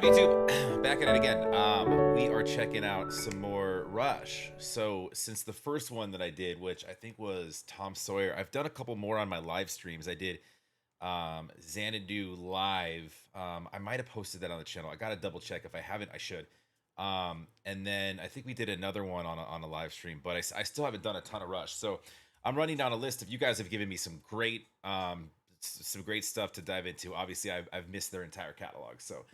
up, YouTube? Back at it again. We are checking out some more Rush. So since the first one that I did, which I think was Tom Sawyer, I've done a couple more on my live streams. I did Xanadu live. I might have posted that on the channel. I gotta double check. If I haven't, I should. And then I think we did another one on a live stream, but I still haven't done a ton of Rush. So I'm running down a list of you guys have given me some great stuff to dive into. Obviously, I've missed their entire catalog, so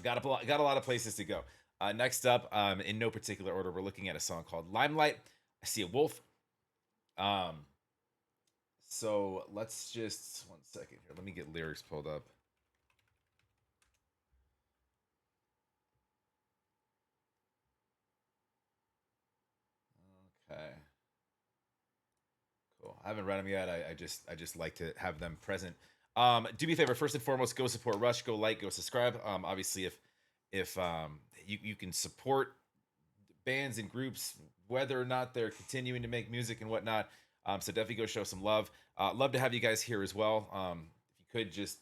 got a lot of places to go. Next up, in no particular order, we're looking at a song called Limelight. I see a wolf. Um, so let's just 1 second here. Let me get lyrics pulled up. Okay. Cool. I haven't read them yet. I just like to have them present. Do me a favor. First and foremost, go support Rush. Go like. Go subscribe. Obviously, if you can support bands and groups, whether or not they're continuing to make music and whatnot. So definitely go show some love. Love to have you guys here as well. If you could just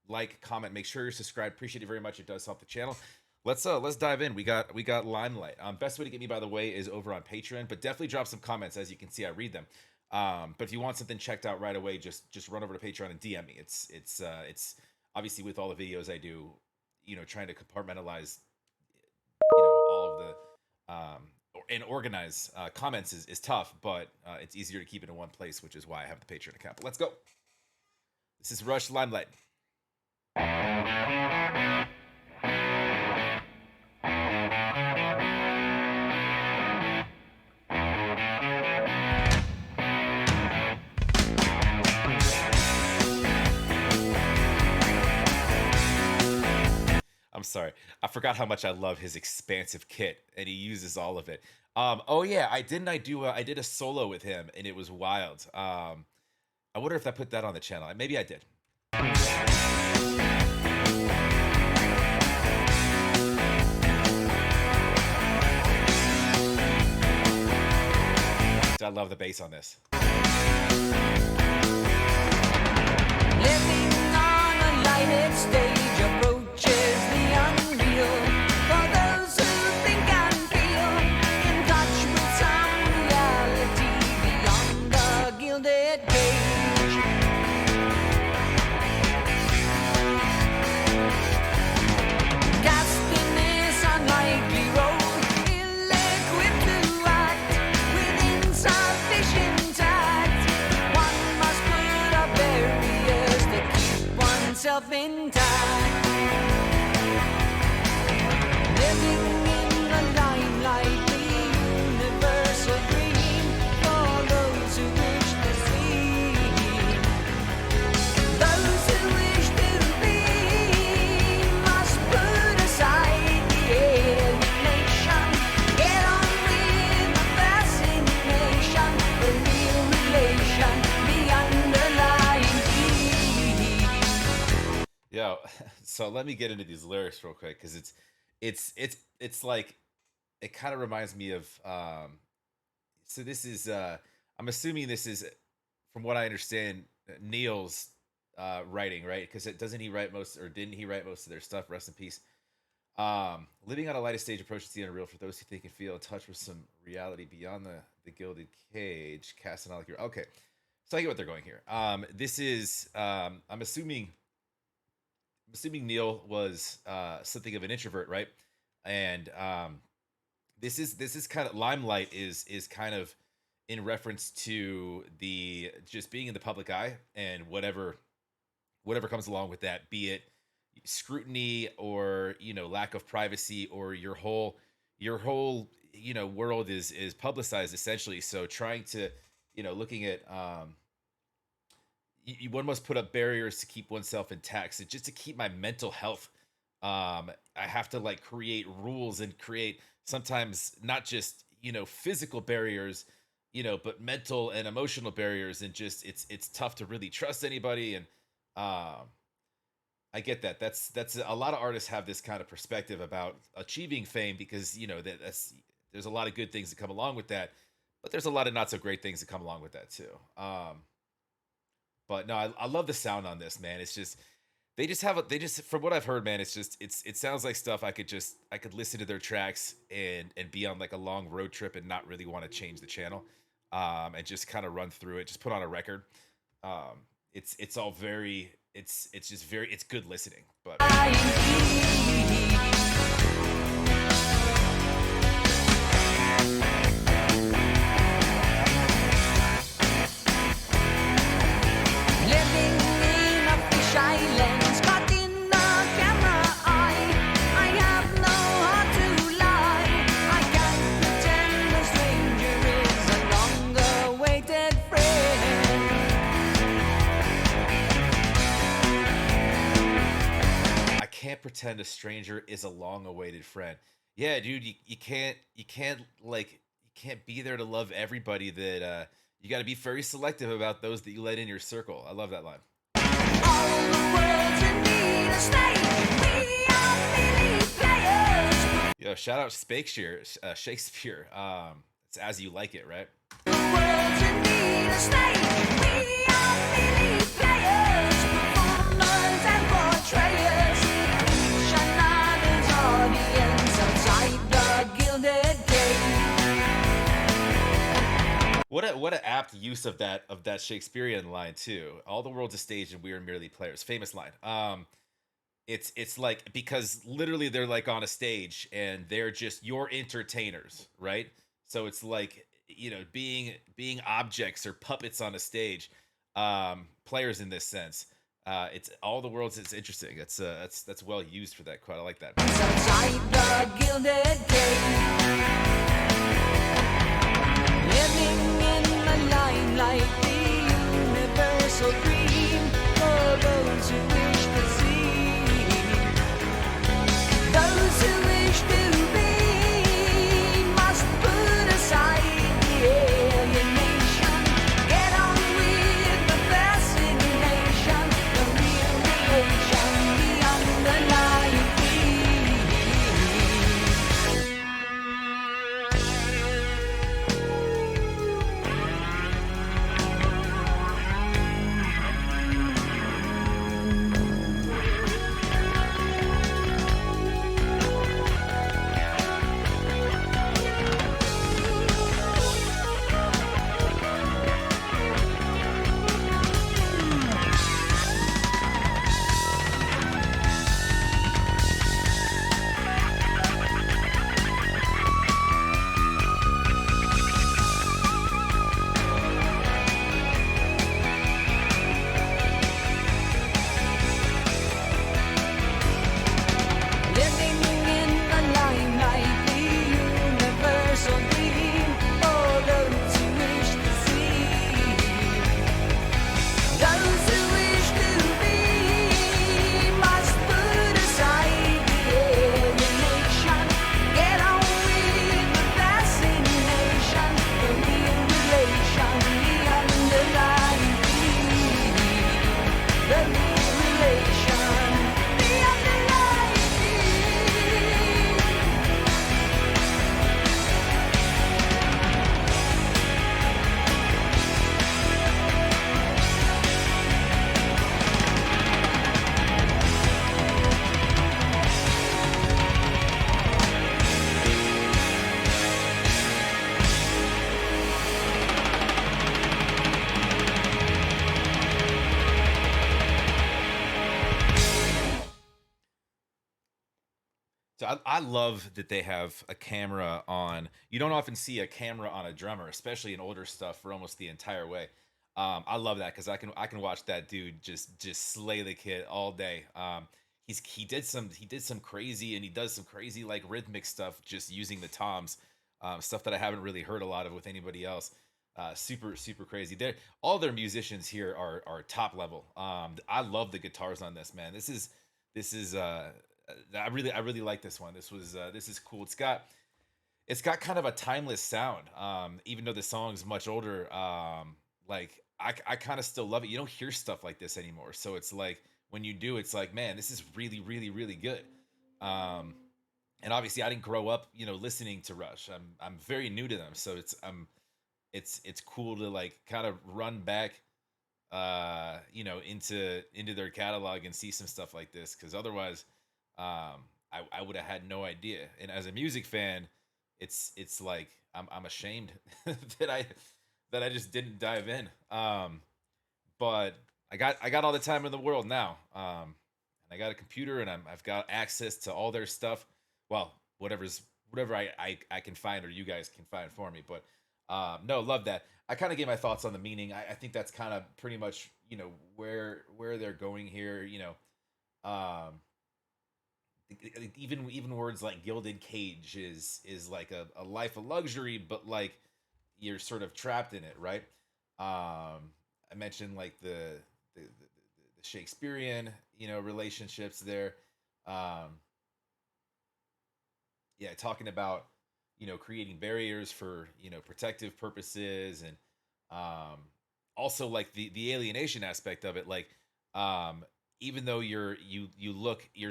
like, comment, make sure you're subscribed. Appreciate it very much. It does help the channel. Let's dive in. We got Limelight. Best way to get me, by the way, is over on Patreon. But definitely drop some comments. As you can see, I read them. But if you want something checked out right away, just run over to Patreon and DM me. It's obviously with all the videos I do, trying to compartmentalize, all of the and organize comments is tough, but it's easier to keep it in one place, which is why I have the Patreon account. But let's go. This is Rush Limelight. I'm sorry. I forgot how much I love his expansive kit, and he uses all of it. Oh yeah, I did a solo with him, and it was wild. I wonder if I put that on the channel. Maybe I did. I love the bass on this. Living on a lighted stage approaches the unreal. For those who think and feel in touch with some reality beyond the gilded cage. Cast in this unlikely role, ill-equipped to act with insufficient tact. One must put up barriers to keep oneself intact. Living in the limelight, the universal dream for those who wish to see. Those who wish to be must put aside the alienation. Get on with the fascination, the real relation, the underlying key. Yo, so let me get into these lyrics real quick because it's like it kind of reminds me of so this is I'm assuming this is, from what I understand, Neil's writing, right? Because doesn't he write most, or didn't he write most of their stuff? Rest in peace. Living on a lighter stage approaches the unreal for those who think and feel in touch with some reality beyond the gilded cage. Casting all like your okay. So I get what they're going here. This is I'm assuming Neil was something of an introvert, right? And this is kind of Limelight is kind of in reference to the just being in the public eye and whatever comes along with that, be it scrutiny or lack of privacy, or your whole world is publicized essentially. So trying to looking at one must put up barriers to keep oneself intact. So just to keep my mental health, I have to like create rules and create sometimes not just physical barriers, but mental and emotional barriers. And just it's tough to really trust anybody. And I get that. That's a lot of artists have this kind of perspective about achieving fame because that's there's a lot of good things that come along with that, but there's a lot of not so great things that come along with that too. But no, I love the sound on this, man. It's just They just have a they just from what I've heard, man, it sounds like stuff I could listen to their tracks and be on like a long road trip and not really want to change the channel. And just kind of run through it, just put on a record. It's all very it's just very it's good listening. But Living in a fish island, caught in the camera eye. I have no heart to lie. I can't pretend a stranger is a long-awaited friend. I can't pretend a stranger is a long-awaited friend. Yeah, dude, you can't like you can't be there to love everybody that you got to be very selective about those that you let in your circle. I love that line. All the world's in need of stage. We are Billy players. Yo, shout out Shakespeare. Shakespeare. It's as you like it, right? The world's in need of stage. We are Billy players. Performers and portrayers. Each another's audience outside the gilded gate. What a apt use of that Shakespearean line too. All the world's a stage and we are merely players. Famous line. It's like because literally they're like on a stage and they're just your entertainers, right? So it's like being objects or puppets on a stage, players in this sense. It's all the world's. It's interesting. That's well used for that quote. I like that. Outside the gilded gate. Living in the limelight, the universal dream for those who wish to see. Those who wish to be must put aside the alienation. Get on with the fascination, the real relation, the underlying living in the limelight, the universal dream for those who wish to see. Those who wish to be must put aside the alienation. Get on with the fascination, the real relation, the underlying theme. The real relation, the underlying theme. So I love that they have a camera on. You don't often see a camera on a drummer, especially in older stuff, for almost the entire way. I love that because I can watch that dude just slay the kid all day. He did some crazy and he does some crazy like rhythmic stuff just using the toms, stuff that I haven't really heard a lot of with anybody else. Super crazy. All their musicians here are top level. I love the guitars on this, man. This is I really like this one. This is cool. It's got kind of a timeless sound. Even though the song's much older, like I kind of still love it. You don't hear stuff like this anymore. So it's like when you do, it's like, man, this is really good. Um, and obviously I didn't grow up, listening to Rush. I'm very new to them. So it's cool to like kind of run back into their catalog and see some stuff like this, because otherwise, I would have had no idea. And as a music fan, it's like I'm ashamed that I just didn't dive in. But I got all the time in the world now. And I got a computer, and I've got access to all their stuff. Well, whatever I can find, or you guys can find for me. But no, love that. I kind of gave my thoughts on the meaning. I think that's kind of pretty much where they're going here. Even words like gilded cage is like a life of luxury, but like you're sort of trapped in it, right? I mentioned like the Shakespearean relationships there. Um, yeah, talking about creating barriers for protective purposes, and um also like the alienation aspect of it, like um even though you're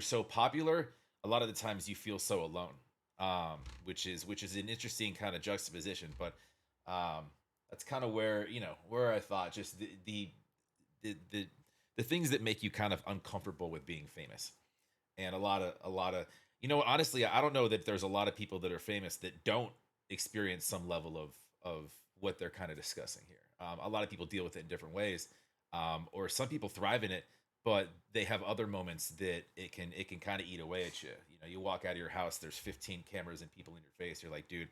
so popular, a lot of the times you feel so alone, which is an interesting kind of juxtaposition. But um that's kind of where I thought just the the things that make you kind of uncomfortable with being famous. And a lot of honestly, I don't know that there's a lot of people that are famous that don't experience some level of what they're kind of discussing here. A lot of people deal with it in different ways, or some people thrive in it, but they have other moments that it can kind of eat away at you. You walk out of your house, there's 15 cameras and people in your face. You're like, dude,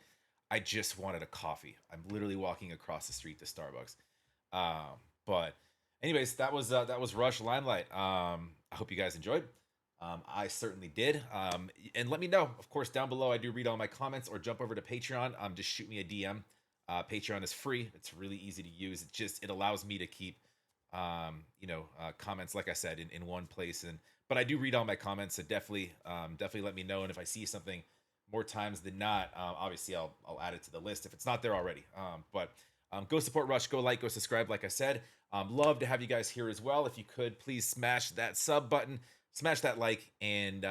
I just wanted a coffee. I'm literally walking across the street to Starbucks. But anyways, that was Rush Limelight. I hope you guys enjoyed. I certainly did. And let me know, of course, down below. I do read all my comments, or jump over to Patreon. Just shoot me a DM. Patreon is free. It's really easy to use. It allows me to keep, comments, like I said, in one place. But I do read all my comments, so definitely let me know. And if I see something more times than not, obviously I'll add it to the list if it's not there already. But go support Rush, go like, go subscribe. Like I said, love to have you guys here as well. If you could please smash that sub button, smash that like, and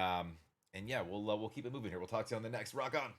yeah, we'll keep it moving here. We'll talk to you on the next. Rock on.